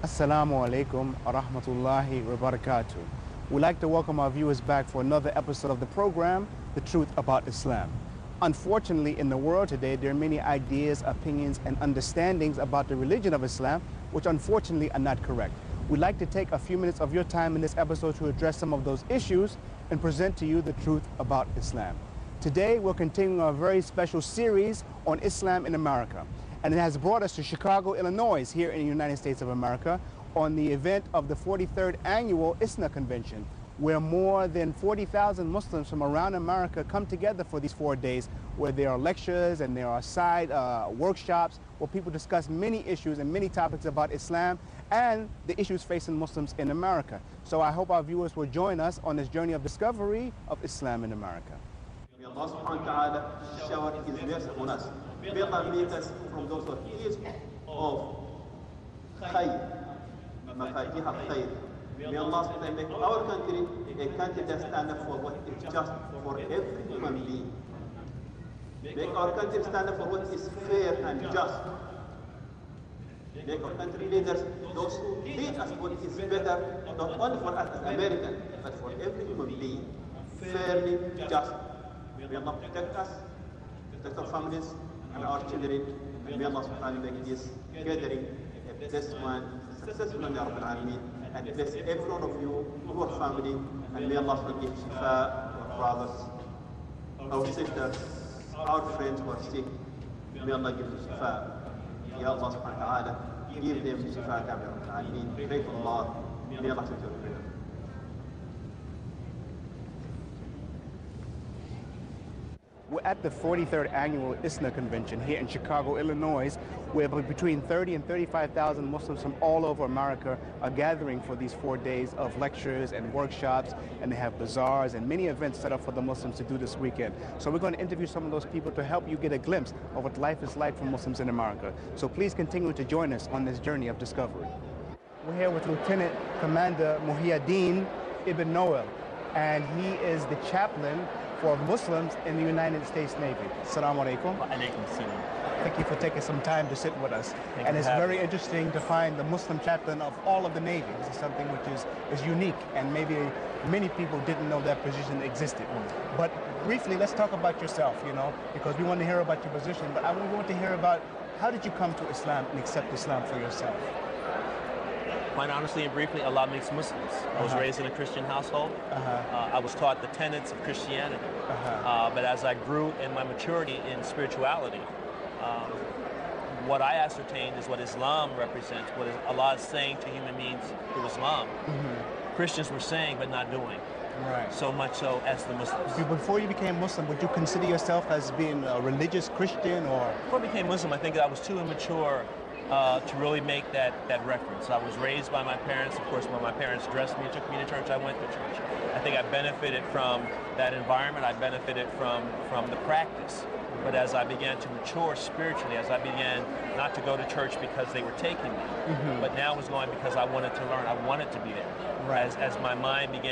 Assalamu alaikum wa rahmatullahi wa barakatuh. We'd like to welcome our viewers back for another episode of the program, The Truth About Islam. Unfortunately, in the world today, there are many ideas, opinions, and understandings about the religion of Islam, which unfortunately are not correct. We'd like to take a few minutes of your time in this episode to address some of those issues and present to you the truth about Islam. Today, we're continuing a very special series on Islam in America. And it has brought us to Chicago, Illinois, here in the United States of America, on the event of the 43rd Annual ISNA Convention, where more than 40,000 Muslims from around America come together for these 4 days, where there are lectures and there are side workshops where people discuss many issues and many topics about Islam and the issues facing Muslims in America. So I hope our viewers will join us on this journey of discovery of Islam in America. May Allah subhanahu wa ta'ala shower His mercy on us. May Allah make us from those who are keys of khayr, mafatih al-khayr. May Allah subhanahu wa ta'ala make our country a country that stands up for what is just for every human being. Make our country stand up for what is fair and just. Make our country leaders those who lead us what is better, not only for us as Americans, but for every human being. Fairly just. May Allah protect us, protect our families and our children, and may Allah subhanahu wa ta'ala make this gathering a blessed one, successful one, Ya Rabbil Alameen, and bless every one of you, your family, and may Allah subhanahu wa ta'ala give shifa to our brothers, our sisters, our friends who are sick. May Allah give them shifa. Ya Allah subhanahu wa ta'ala, give them shifa, Ya Rabbil Alameen. Pray to Allah. May Allah accept your prayer. We're at the 43rd Annual ISNA Convention here in Chicago, Illinois, where between 30 and 35,000 Muslims from all over America are gathering for these 4 days of lectures and workshops, and they have bazaars and many events set up for the Muslims to do this weekend. So we're going to interview some of those people to help you get a glimpse of what life is like for Muslims in America. So please continue to join us on this journey of discovery. We're here with Lieutenant Commander Muhyiddin Ibn Noel, and he is the chaplain for Muslims in the United States Navy. Assalamu alaikum. Wa alaikum salam. Thank you for taking some time to sit with us. And it's very interesting to find the Muslim chaplain of all of the Navy. This is something which is unique, and maybe many people didn't know that position existed. But briefly, let's talk about yourself, because we want to hear about your position, but we want to hear about how did you come to Islam and accept Islam for yourself? Quite honestly and briefly, Allah makes Muslims. I was raised in a Christian household. I was taught the tenets of Christianity. But as I grew in my maturity in spirituality, what I ascertained is what Islam represents, what Allah is saying to human beings through Islam. Christians were saying but not doing. Right. So much so as the Muslims. Before you became Muslim, would you consider yourself as being a religious Christian, or? Before I became Muslim, I think I was too immature to really make that reference. I was raised by my parents. Of course, when my parents dressed me and took me to church, I went to church. I think I benefited from that environment. I benefited from the practice. But as I began to mature spiritually, as I began not to go to church because they were taking me, but now I was going because I wanted to learn. I wanted to be there. Right. As my mind began